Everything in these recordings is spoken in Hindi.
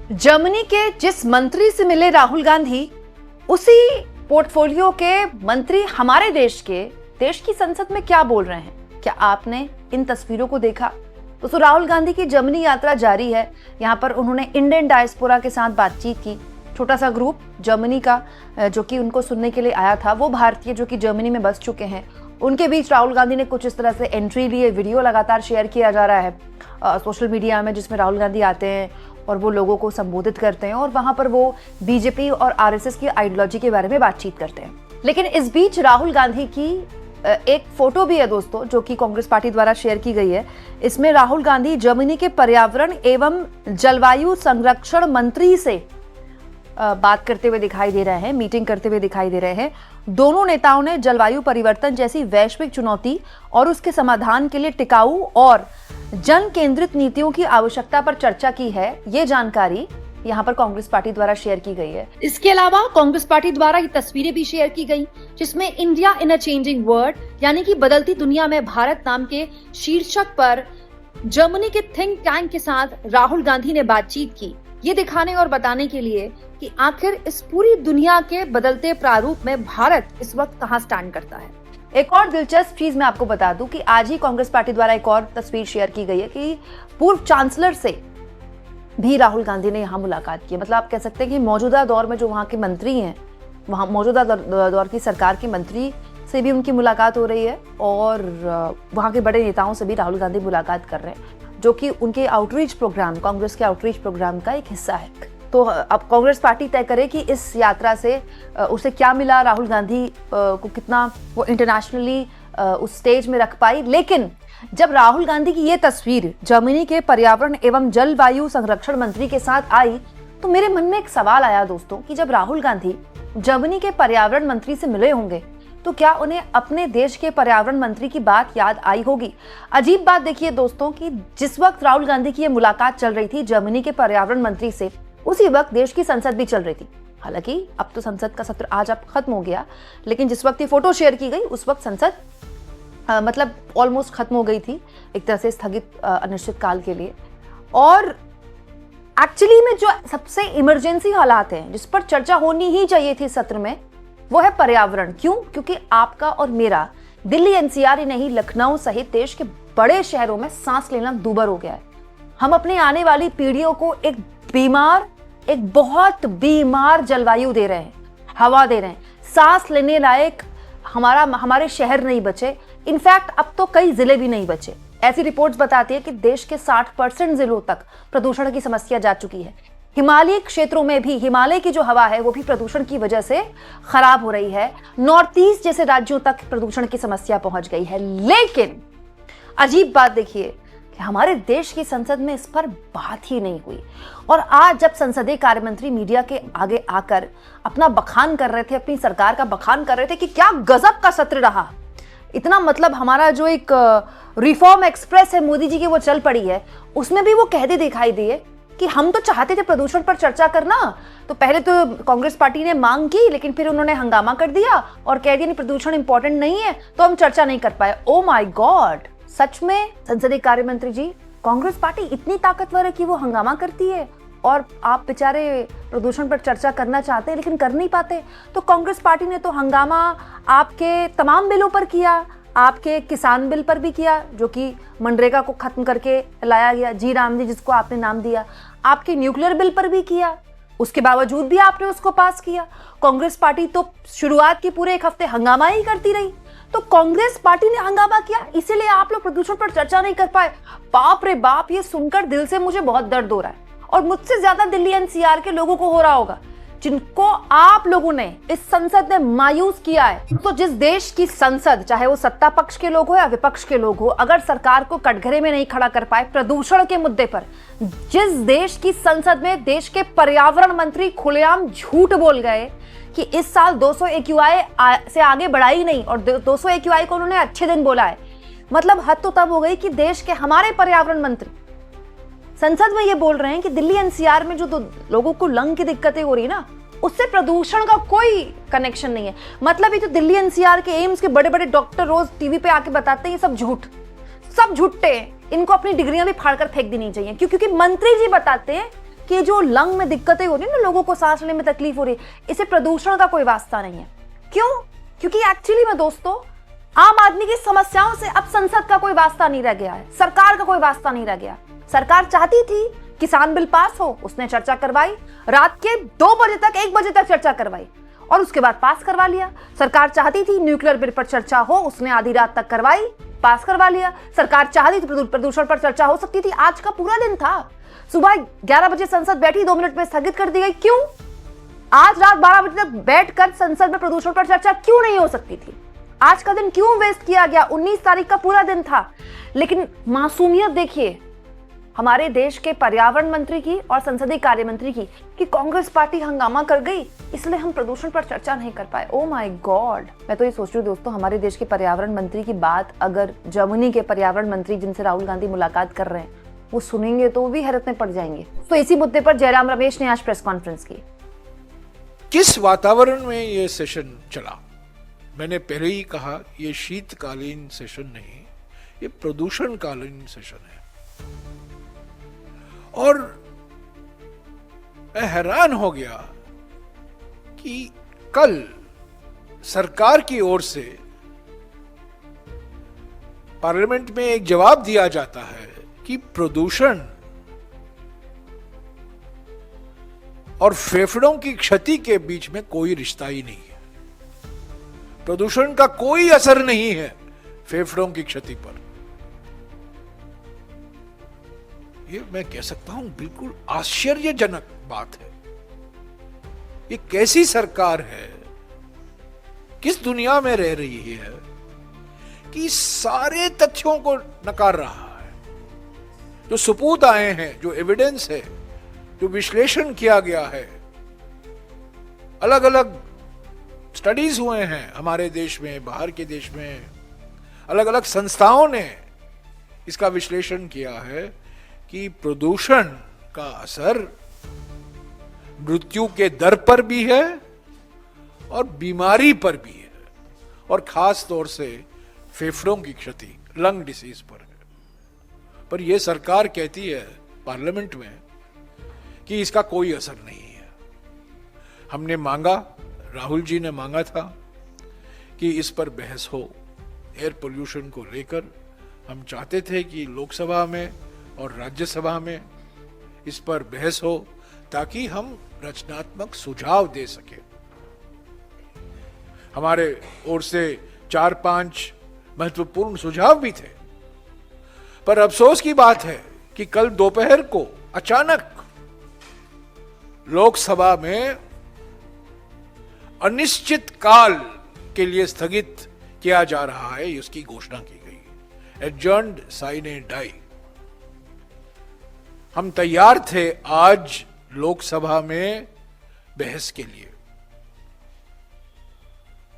जर्मनी के जिस मंत्री से मिले राहुल गांधी, उसी पोर्टफोलियो के मंत्री हमारे देश की संसद में क्या बोल रहे हैं? क्या आपने इन तस्वीरों को देखा? तो राहुल गांधी की जर्मनी यात्रा जारी है। यहाँ पर उन्होंने इंडियन डायस्पोरा के साथ बातचीत की। छोटा सा ग्रुप जर्मनी का जो कि उनको सुनने के लिए आया था, वो भारतीय जो कि जर्मनी में बस चुके हैं, उनके बीच राहुल गांधी ने कुछ इस तरह से एंट्री ली है। वीडियो लगातार शेयर किया जा रहा है सोशल मीडिया में, जिसमें राहुल गांधी आते हैं और वो लोगों को संबोधित करते हैं और वहां पर वो बीजेपी और आरएसएस की आइडियोलॉजी के बारे में बातचीत करते हैं। लेकिन इस बीच राहुल गांधी की एक फोटो भी है दोस्तों, जो कि कांग्रेस पार्टी द्वारा शेयर की गई है। इसमें राहुल गांधी जर्मनी के पर्यावरण एवं जलवायु संरक्षण मंत्री से बात करते हुए दिखाई दे रहे हैं, मीटिंग करते हुए दिखाई दे रहे हैं। दोनों नेताओं ने जलवायु परिवर्तन जैसी वैश्विक चुनौती और उसके समाधान के लिए टिकाऊ और जन केंद्रित नीतियों की आवश्यकता पर चर्चा की है। ये जानकारी यहाँ पर कांग्रेस पार्टी द्वारा शेयर की गई है। इसके अलावा कांग्रेस पार्टी द्वारा ये तस्वीरें भी शेयर की गई, जिसमें India in a changing world यानी कि बदलती दुनिया में भारत नाम के शीर्षक पर जर्मनी के थिंक टैंक के साथ राहुल गांधी ने बातचीत की। ये दिखाने और बताने के लिए कि आखिर इस पूरी दुनिया के बदलते प्रारूप में भारत इस वक्त कहाँ स्टैंड करता है। एक और दिलचस्प चीज मैं आपको बता दूं कि आज ही कांग्रेस पार्टी द्वारा एक और तस्वीर शेयर की गई है कि पूर्व चांसलर से भी राहुल गांधी ने यहाँ मुलाकात की। मतलब आप कह सकते हैं कि मौजूदा दौर में जो वहाँ के मंत्री हैं, वहाँ मौजूदा दौर की सरकार के मंत्री से भी उनकी मुलाकात हो रही है और वहाँ के बड़े नेताओं से भी राहुल गांधी मुलाकात कर रहे हैं, जो कि उनके आउटरीच प्रोग्राम, कांग्रेस के आउटरीच प्रोग्राम का एक हिस्सा है। तो अब कांग्रेस पार्टी तय करे कि इस यात्रा से उसे क्या मिला, राहुल गांधी को कितना वो इंटरनेशनली उस स्टेज में रख पाई। लेकिन जब राहुल गांधी की ये तस्वीर जर्मनी के पर्यावरण एवं जलवायु संरक्षण मंत्री के साथ आई, तो मेरे मन में एक सवाल आया दोस्तों कि जब राहुल गांधी जर्मनी के पर्यावरण मंत्री से मिले होंगे, तो क्या उन्हें अपने देश के पर्यावरण मंत्री की बात याद आई होगी? अजीब बात देखिए दोस्तों कि जिस वक्त राहुल गांधी की ये मुलाकात चल रही थी जर्मनी के पर्यावरण मंत्री से, उसी वक्त देश की संसद भी चल रही थी। हालांकि अब तो संसद का सत्र आज अब खत्म हो गया, लेकिन जिस वक्त ये फोटो शेयर की गई उस वक्त संसद मतलब ऑलमोस्ट खत्म हो गई थी, एक तरह से स्थगित अनिश्चित काल के लिए। और एक्चुअली में जो सबसे इमरजेंसी हालात हैं जिस पर चर्चा होनी ही चाहिए थी सत्र में, वो है पर्यावरण। क्यों? क्योंकि आपका और मेरा दिल्ली एनसीआर ही नहीं, लखनऊ सहित देश के बड़े शहरों में सांस लेना दूभर हो गया है। हम अपने आने वाली पीढ़ियों को एक बहुत बीमार जलवायु दे रहे हैं, हवा दे रहे हैं। सांस लेने लायक हमारे शहर नहीं बचे, इनफैक्ट अब तो कई जिले भी नहीं बचे। ऐसी रिपोर्ट्स बताती है कि देश के 60% जिलों तक प्रदूषण की समस्या जा चुकी है। हिमालयी क्षेत्रों में भी हिमालय की जो हवा है वो भी प्रदूषण की वजह से खराब हो रही है। नॉर्थ ईस्ट जैसे राज्यों तक प्रदूषण की समस्या पहुंच गई है। लेकिन अजीब बात देखिए, हमारे देश की संसद में इस पर बात ही नहीं हुई। और आज जब संसदीय कार्य मंत्री मीडिया के आगे आकर अपना बखान कर रहे थे, अपनी सरकार का बखान कर रहे थे कि क्या गजब का सत्र रहा, इतना मतलब हमारा जो एक रिफॉर्म एक्सप्रेस है मोदी जी की वो चल पड़ी है, उसमें भी वो कहते दिखाई दिए कि हम तो चाहते थे प्रदूषण पर चर्चा करना। तो पहले तो कांग्रेस पार्टी ने मांग की, लेकिन फिर उन्होंने हंगामा कर दिया और कह दिया नहीं, प्रदूषण इंपॉर्टेंट नहीं है, तो हम चर्चा नहीं कर पाए। ओ माय गॉड, सच में संसदीय कार्य मंत्री जी, कांग्रेस पार्टी इतनी ताकतवर है कि वो हंगामा करती है और आप बेचारे प्रदूषण पर चर्चा करना चाहते हैं लेकिन कर नहीं पाते। तो कांग्रेस पार्टी ने तो हंगामा आपके तमाम बिलों पर किया, आपके किसान बिल पर भी किया जो कि मनरेगा को खत्म करके लाया गया, जी राम जी जिसको आपने नाम दिया, आपके न्यूक्लियर बिल पर भी किया, उसके बावजूद भी आपने उसको पास किया। कांग्रेस पार्टी तो शुरुआत के पूरे एक हफ्ते हंगामा ही करती रही। तो कांग्रेस पार्टी ने हंगामा किया, इसीलिए आप लोग प्रदूषण पर चर्चा नहीं कर पाए। बाप रे बाप, ये सुनकर दिल से मुझे बहुत दर्द हो रहा है और मुझसे ज्यादा दिल्ली एनसीआर के लोगों को हो रहा होगा, जिनको आप लोगों ने इस संसद में मायूस किया है। तो जिस देश की संसद, चाहे वो सत्ता पक्ष के लोग हो या विपक्ष के लोग हो, अगर सरकार को कटघरे में नहीं खड़ा कर पाए प्रदूषण के मुद्दे पर, जिस देश की संसद में देश के पर्यावरण मंत्री खुलेआम झूठ बोल गए कि इस साल 200 AQI से आगे बढ़ा ही नहीं और 200 AQI को उन्होंने अच्छे दिन बोला है, मतलब हद तो तब हो गई कि देश के हमारे पर्यावरण मंत्री संसद में ये बोल रहे हैं कि दिल्ली एनसीआर में जो लोगों को लंग की दिक्कतें हो रही है ना, उससे प्रदूषण का कोई कनेक्शन नहीं है। मतलब ये जो दिल्ली एनसीआर के एम्स के बड़े बड़े डॉक्टर रोज टीवी पे आके बताते हैं, ये सब झूठ, सब झूठे हैं। इनको अपनी डिग्रियां भी फाड़कर फेंक देनी चाहिए, क्योंकि मंत्री जी बताते हैं कि जो लंग में दिक्कतें हो रही है ना, लोगों को सांस लेने में तकलीफ हो रही है, इसे प्रदूषण का कोई वास्ता नहीं है। क्यों? क्योंकि एक्चुअली में दोस्तों, आम आदमी की समस्याओं से अब संसद का कोई वास्ता नहीं रह गया है, सरकार का कोई वास्ता नहीं रह गया। सरकार चाहती थी किसान बिल पास हो, उसने चर्चा करवाई, रात के 2 बजे तक 1 बजे तक चर्चा करवाई और उसके बाद पास करवा लिया। सरकार चाहती थी न्यूक्लियर बिल पर चर्चा हो, उसने आधी रात तक करवाई, पास करवा लिया। सरकार चाहती थी प्रदूषण पर चर्चा हो सकती थी, आज का पूरा दिन था। सुबह 11 बजे संसद बैठी, 2 मिनट में स्थगित कर दी गई। क्यों? आज रात 12 बजे तक बैठकर संसद में प्रदूषण पर चर्चा क्यों नहीं हो सकती थी? आज का दिन क्यों वेस्ट किया गया? 19 तारीख का पूरा दिन था। लेकिन मासूमियत देखिए हमारे देश के पर्यावरण मंत्री की और संसदीय कार्य मंत्री की, कि कांग्रेस पार्टी हंगामा कर गई इसलिए हम प्रदूषण पर चर्चा नहीं कर पाए। ओ माय गॉड, मैं तो ये सोच रही हूँ दोस्तों, हमारे देश के पर्यावरण मंत्री की बात अगर जर्मनी के पर्यावरण मंत्री जिनसे राहुल गांधी मुलाकात कर रहे हैं वो सुनेंगे तो वो भी हैरत में पड़ जाएंगे। तो इसी मुद्दे पर जयराम रमेश ने आज प्रेस कॉन्फ्रेंस की। किस वातावरण में ये सेशन चला? मैंने पहले ही कहा, ये शीतकालीन सेशन नहीं, ये प्रदूषणकालीन सेशन है। और मैं हैरान हो गया कि कल सरकार की ओर से पार्लियामेंट में एक जवाब दिया जाता है कि प्रदूषण और फेफड़ों की क्षति के बीच में कोई रिश्ता ही नहीं है। प्रदूषण का कोई असर नहीं है फेफड़ों की क्षति पर। ये मैं कह सकता हूं बिल्कुल आश्चर्यजनक बात है। ये कैसी सरकार है, किस दुनिया में रह रही है कि सारे तथ्यों को नकार रहा है। जो सबूत आए हैं, जो एविडेंस है, जो विश्लेषण किया गया है, अलग अलग स्टडीज हुए हैं हमारे देश में, बाहर के देश में, अलग अलग संस्थाओं ने इसका विश्लेषण किया है कि प्रदूषण का असर मृत्यु के दर पर भी है और बीमारी पर भी है, और खास तौर से फेफड़ों की क्षति, लंग डिसीज पर है। पर यह सरकार कहती है पार्लियामेंट में कि इसका कोई असर नहीं है। हमने मांगा, राहुल जी ने मांगा था कि इस पर बहस हो, एयर पोल्यूशन को लेकर। हम चाहते थे कि लोकसभा में और राज्यसभा में इस पर बहस हो ताकि हम रचनात्मक सुझाव दे सके। हमारे ओर से 4-5 महत्वपूर्ण सुझाव भी थे, पर अफसोस की बात है कि कल दोपहर को अचानक लोकसभा में अनिश्चित काल के लिए स्थगित किया जा रहा है, इसकी घोषणा की गई। Adjourned sine die. हम तैयार थे आज लोकसभा में बहस के लिए,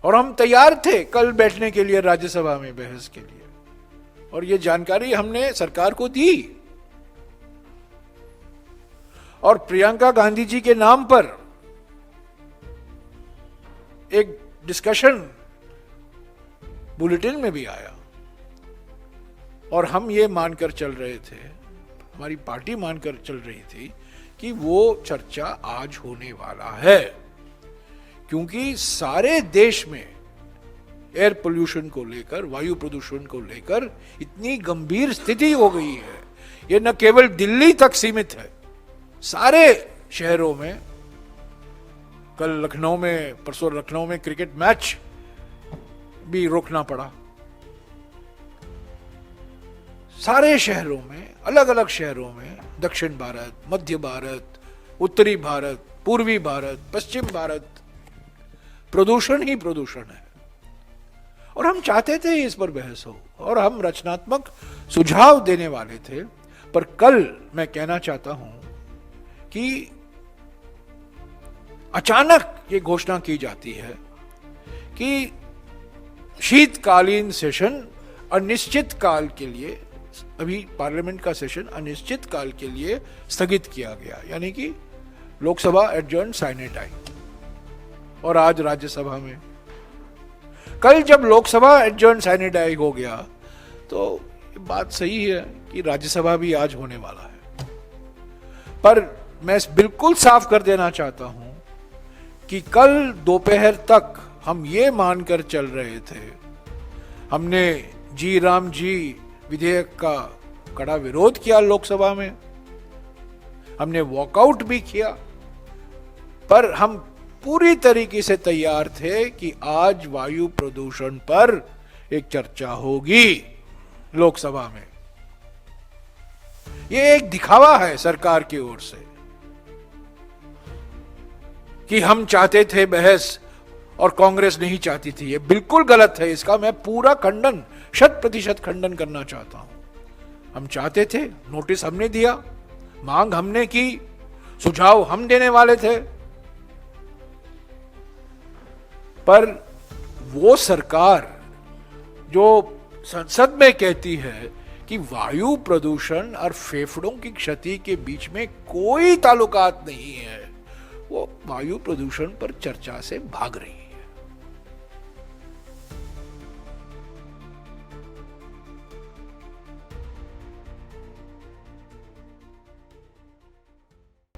और हम तैयार थे कल बैठने के लिए राज्यसभा में बहस के लिए, और यह जानकारी हमने सरकार को दी। और प्रियंका गांधी जी के नाम पर एक डिस्कशन बुलेटिन में भी आया, और हम ये मानकर चल रहे थे, हमारी पार्टी मानकर चल रही थी कि वो चर्चा आज होने वाला है, क्योंकि सारे देश में एयर पोल्यूशन को लेकर, वायु प्रदूषण को लेकर इतनी गंभीर स्थिति हो गई है। ये न केवल दिल्ली तक सीमित है, सारे शहरों में। कल लखनऊ में, परसों लखनऊ में क्रिकेट मैच भी रोकना पड़ा। सारे शहरों में, अलग अलग शहरों में, दक्षिण भारत, मध्य भारत, उत्तरी भारत, पूर्वी भारत, पश्चिम भारत, प्रदूषण ही प्रदूषण है। और हम चाहते थे इस पर बहस हो, और हम रचनात्मक सुझाव देने वाले थे। पर कल मैं कहना चाहता हूं कि अचानक ये घोषणा की जाती है कि शीतकालीन सेशन अनिश्चित काल के लिए, अभी पार्लियामेंट का सेशन अनिश्चित काल के लिए स्थगित किया गया, यानी कि लोकसभा एडजर्न साइने डाई। और आज राज्यसभा में, कल जब लोकसभा एडजर्न साइने डाई हो गया तो ये बात सही है कि राज्यसभा भी आज होने वाला है। पर मैं बिल्कुल साफ कर देना चाहता हूं कि कल दोपहर तक हम ये मानकर चल रहे थे, हमने जी राम जी विधेयक का कड़ा विरोध किया लोकसभा में, हमने वॉकआउट भी किया, पर हम पूरी तरीके से तैयार थे कि आज वायु प्रदूषण पर एक चर्चा होगी लोकसभा में। यह एक दिखावा है सरकार की ओर से कि हम चाहते थे बहस और कांग्रेस नहीं चाहती थी। यह बिल्कुल गलत है, इसका मैं पूरा खंडन, 100% खंडन करना चाहता हूं। हम चाहते थे, नोटिस हमने दिया, मांग हमने की, सुझाव हम देने वाले थे, पर वो सरकार जो संसद में कहती है कि वायु प्रदूषण और फेफड़ों की क्षति के बीच में कोई ताल्लुकात नहीं है, वो वायु प्रदूषण पर चर्चा से भाग रही है।